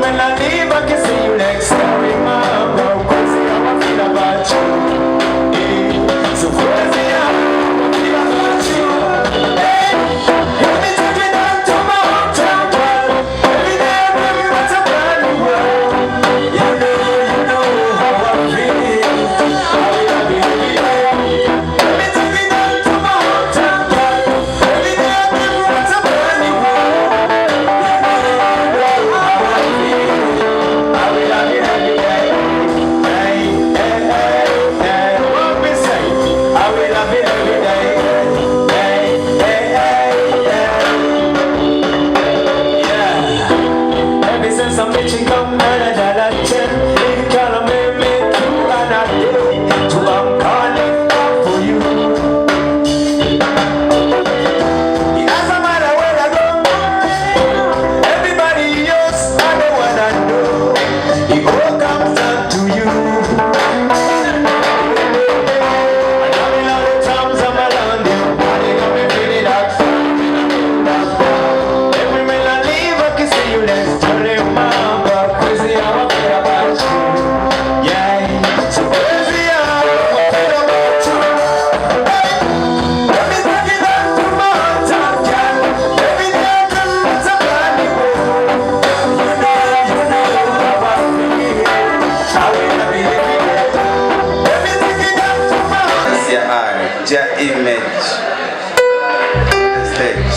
when I leave, I can see you next story, mom. Go crazy how I feel about you. Yeah. So crazy how I feel about you. Hey, let me take you down to my hometown, girl. Every day, baby, what's a brand new world? You know how I feel. How we love you every day. Let me take you down to my hometown, girl. Every day, baby, what's a brand new world? Some bitchin' come and a dollar check. If you call me, make you and a day. So I'm calling out for you. It doesn't matter where I go. Everybody else, I don't wanna know. It all comes down to you. I know me all the times I'm around you. Body got me feeling that fun. Every minute I leave, I can see you next to me. Crazy how I feel about you. Yeah, so crazy how I feel about you. Hey, let me take it down to my hometown, girl. Every day I come, it's a brand new world. You know how I feel. How we love it every day. Let me take it down to my hometown. That's your art, your image. The stage.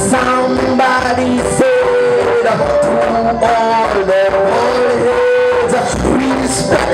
Somebody said to all the boys, respect.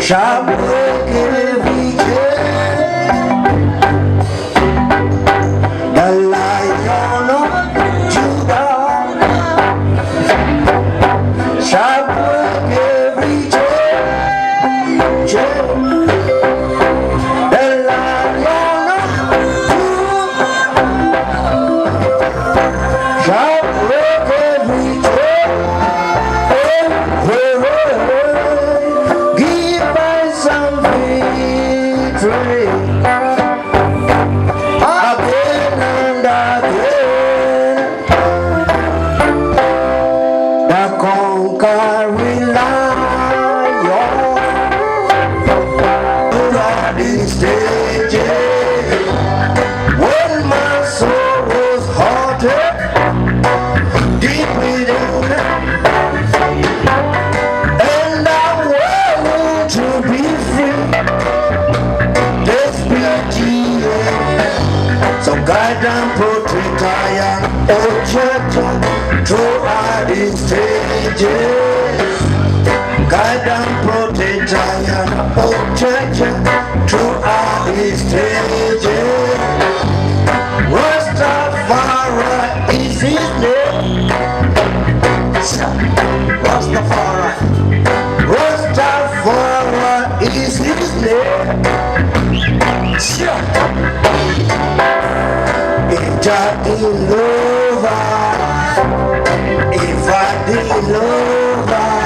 shall break every chain. The Lion of Judah shall break every chain. The Lion of Judah shall break every chain. Give us some victory again and again. The conquering lion throughout these stages. When my soul was haunted deep within, and I want to be free. This beauty, so guide and protect I am, oh church, throughout these stages. Guide and protect I am, oh church, throughout these stages. Rastafari is his name. Rastafari. Rastafari is his name. If I didn't love her, if I didn't love her,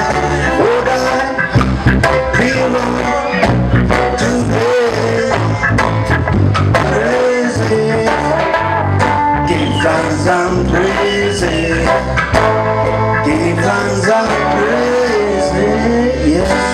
would I be alone today? Crazy, because I'm crazy. Because I'm crazy, yes.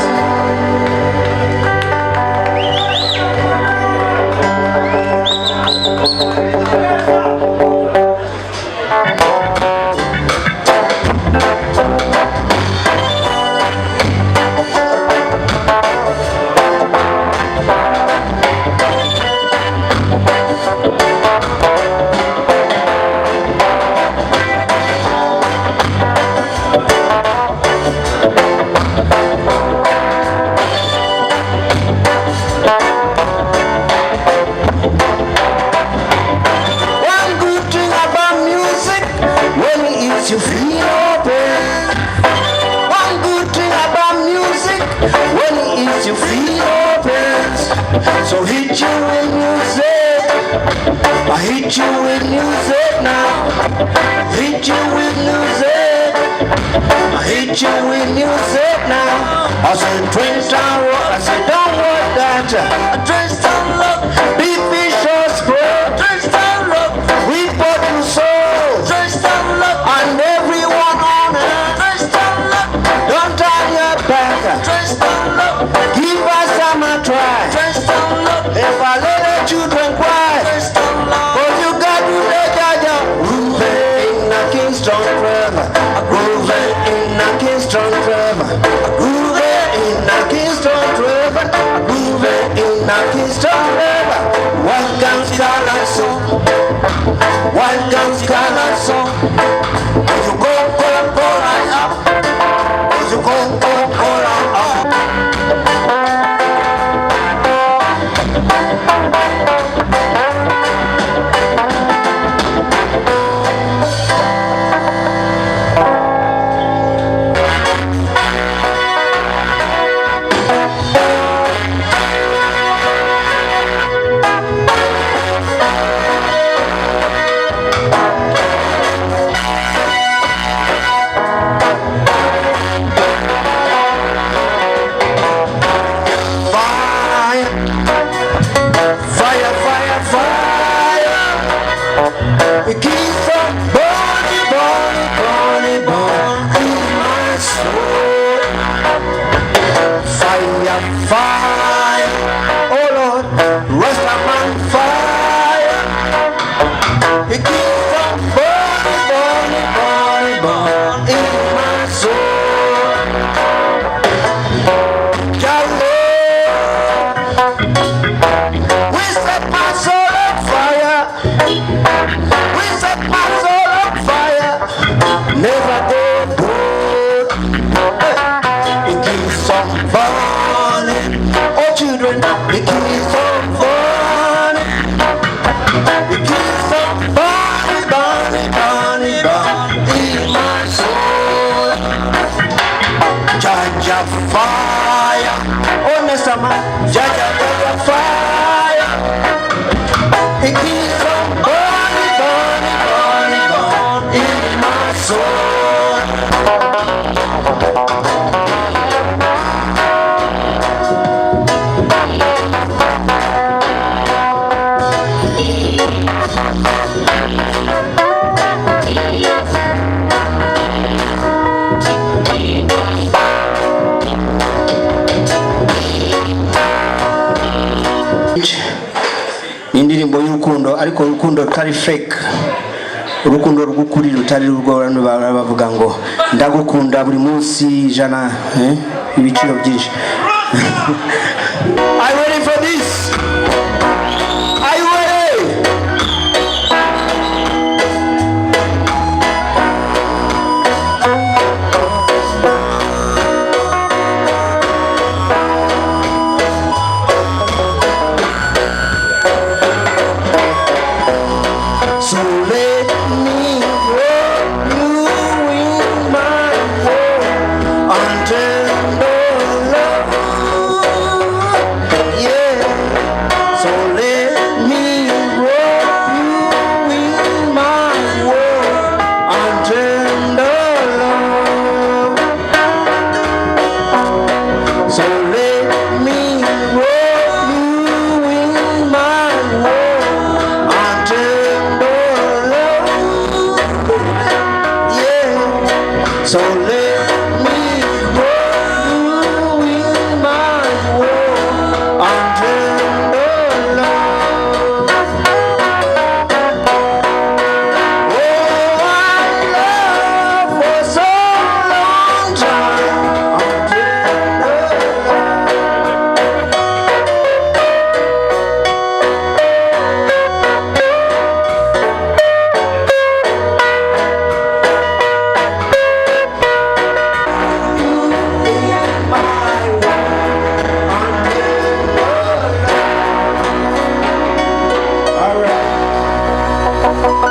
You feel open. One good thing about music, when it is you feel open. So hit you with music. I hit you with music now. Hit you with music. I hit you with music now. I said Princeton Rock. I said don't worry that. Princeton Rock. Be vicious, bro. Princeton Rock. We put you soul. Princeton Rock. And everyone on earth. Princeton Rock. Don't turn your back. Princeton Rock. Give us some a try. Princeton Rock. If I let the children cry. Princeton Rock. Cause you got to let Jaja. Grooving in a Kingston forever. Grooving in a Kingston forever. Grooving in a Kingston forever. Grooving in a Kingston forever. One comes Scarlet song. One comes Scarlet song. As you go right up. As you go right up. Jaja fire. Oh, Mr. Man, Jaja fire. It keeps on burning, burning, burning, burning in my soul. Indirimbo y'urukundo ariko urukundo rutari fake, urukundo rw'ukuri rutari urwo abantu bavuga ngo ndagukunda buri munsi ijana ibiciro byinshi. Are you ready for this? Are you ready? So let me roll you in my world until the love, yeah. So let me roll you in my world until the love. So let me roll you in my world until the so let me roll you in my world until the love. Oh, I love for so long time until the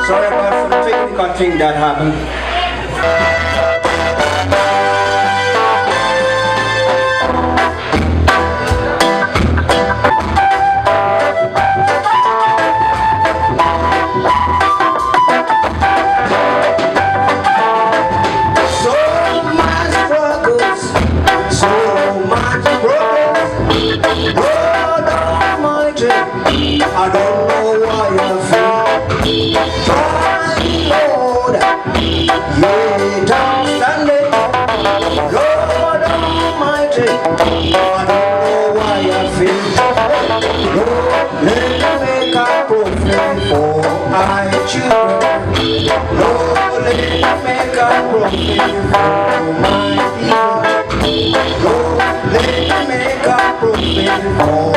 sorry about the technical thing that happened. So much struggles, so much progress. Lord Almighty, I don't know why I feel. Lord, yeah, don't stand it. Lord Almighty, I don't know why I feel. Lord, let me make a profit for my children. Lord, let me make a profit for my people. Lord, let me make a profit for